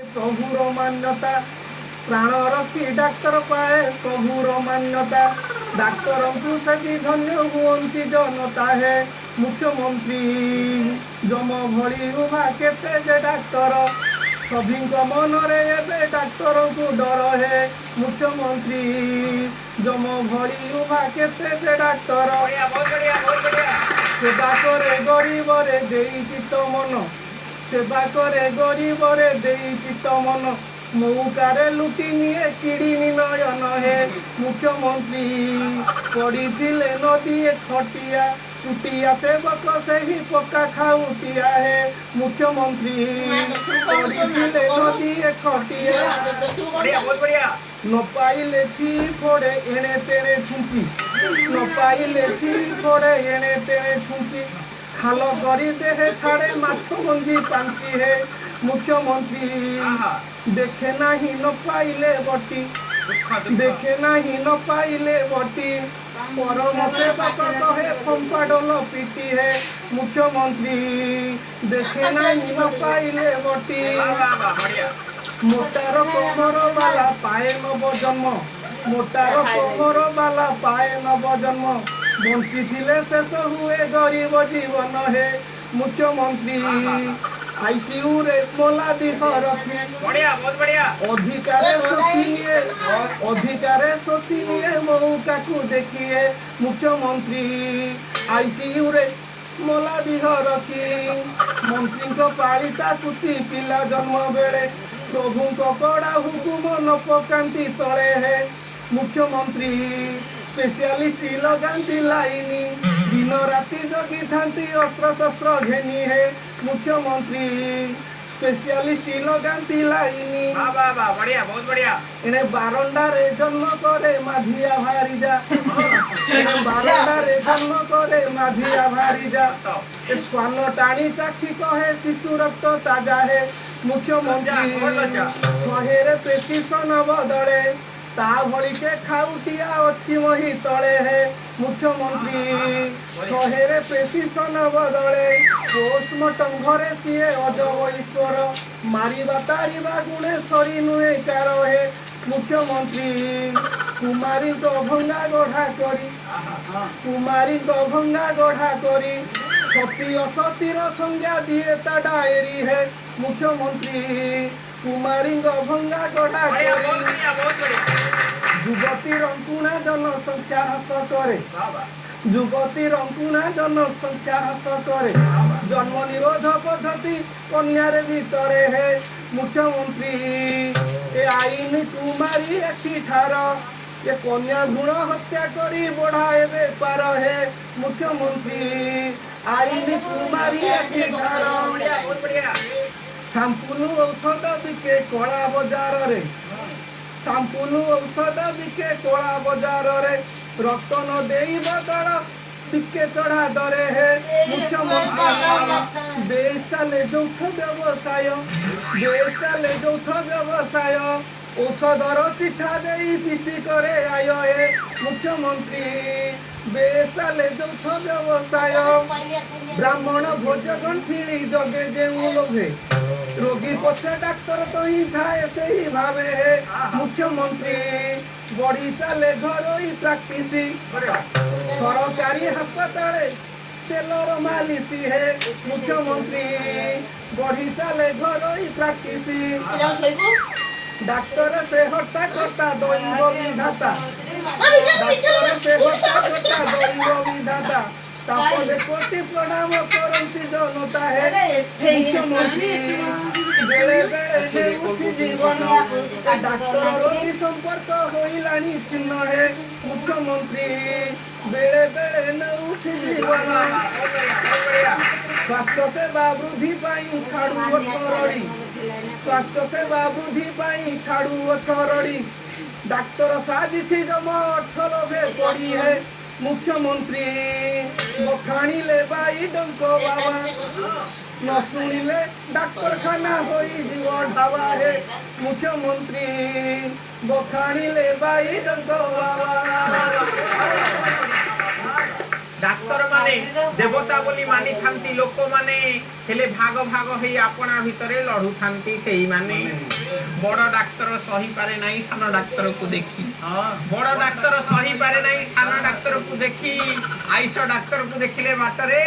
प्रभुर मान्यता प्राण रखी डाक्तर पाए प्रभुर मान्यता डाक्तर को सभी धन्य हुअंती जनता है मुख्यमंत्री जम भली उभा केते जे डाक्तर सभी मन रे डाक्तर को डर है मुख्यमंत्री जम भली उभा केते जे डाक्तर सेवा करे गरीब रे देई चित्त मन सेवा करे गरीब रे देई चित्त मन मौकारे लुटी निये किड़िनी नयन है मुख्यमंत्री पड़ी नदी खटिया टूटिया सेवक से ही पक्का खाउटिया है मुख्यमंत्री पड़ी नदी खटिया न पाइले फिर फोड़े एणे तेणे छुंची न पाइले फिर फोड़े एणे तेणे छुंची खाल करी देहे छाड़े माछ मंजी पांची है मुख्यमंत्री देखे नहीं न पाइले बटी देखे नहीं न पाइले बटी परम सेवक कहे फंपा डोल पीटी है मुख्यमंत्री देखे नहीं न पाइले बटी मोटार कमर वाला पाए नव जन्म मोटार कमर वाला पाए नव जन्म बंची थिले शेष हुए गरीब जीवन है मुख्यमंत्री आईसीयू रे मोला दिह रखी अधिकारे शोषी मौका को देखिए मुख्यमंत्री आईसीयू रे मोला दिह रखी मंत्री को पालिता कुती पिला जन्म बेले प्रभु को कड़ा हुकुम न पकांती तले है मुख्यमंत्री स्पेशलिस्ट लगाती लाइनी दिन राति जगी थांती अस्त्र शस्त्र घेनी है मुख्यमंत्री स्पेशलिस्ट लगाती लाइनी बढ़िया बहुत बढ़िया इन्हें बारंडा रे जन्म करे माधिया भारी जा बारंडा रे जन्म करे माधिया भारी जा स्वान टाणी चाखी कहे शिशु रक्त ताजा है मुख्यमंत्री शहेरे प्रेस्क्रिप्शन बदले ता भली के खाउटिया अच्छी वही तले है मुख्यमंत्री शहेरे प्रेस्क्रिप्शन बदले पोस्टमार्टम घरे सीए अजब ईश्वर मारिबा तारिबा गुणे सरी नुहे कार है मुख्यमंत्री कुमारी को भंगा गढ़ा करी कुमारी को भंगा गढ़ा करी सती असतीर संज्ञा दिए ता डायरी है मुख्यमंत्री कुमारी को भंगा गढ़ा करी युवती रंकुणा जनसंख्या ह्रास करे युवती रंकुणा जनसंख्या ह्रास करे जन्म निरोध पद्धति कन्यारे भीतरे है मुख्यमंत्री ए आईन कुमारी एठी ठार ये कन्या भ्रूण हत्या करी बढ़ाए बेपार है मुख्यमंत्री आईन कुमारी एठी ठार सांपुलु औषध बिके कला बजार रे सांपुलु औषध बिके कला बजार रे रक्त न देई बदल बिके चढ़ा दरे है मुख्यमंत्री देश चले यौथ व्यवसाय देश चले यौथ व्यवसाय औषधर चिठा दे पिसी करे आय है मुख्यमंत्री देश चले यौथ व्यवसाय ब्राह्मण भोज गंठिली जगे जेऊ लोभे रोगी पछे डाक्तर तो ही थाए से ही भावे है मुख्यमंत्री बढ़ी चले घरोई प्रैक्टिस सरकारी अस्पताल सेलर मालिसी है मुख्यमंत्री बढ़ी चले घरोई प्रैक्टिस डाक्तर से हट्टा करता दैव विधाता डाक्तर से हट्टा करता दैव विधाता तापले कोटि प्रणाम करती जनता है मुख्यमंत्री बेले बेले उठी जीवन डाक्तर रोगी संपर्क होइलानी चिन्ह है मुख्यमंत्री बेले बेले न उठी जीवन स्वास्थ्य सेवा वृद्धि पाई छाड़ू छरड़ी स्वास्थ्य सेवा वृद्धि पाई छाड़ू छरड़ी डाक्तर साजिछि जम अर्थ लोभे पड़ी है मुख्यमंत्री बखाणी ले बाई डंक बाबा न शुणिले डाक्तरखाना होई जीव ढाबा है मुख्यमंत्री बखाणी ले बाई डंक बाबा ডাক্তার মানে দেবতা বলি মানি থান্তি লোক মানে হেলে ভাগ ভাগ হই আপনা ভিতরে লড়ু থান্তি সেই মানে বড় ডাক্তার সহি পারে নাই সান ডাক্তারକୁ দেখি বড় ডাক্তার সহি পারে নাই সান ডাক্তারକୁ দেখি আইস ডাক্তারକୁ ଦେଖିଲେ ବାଟରେ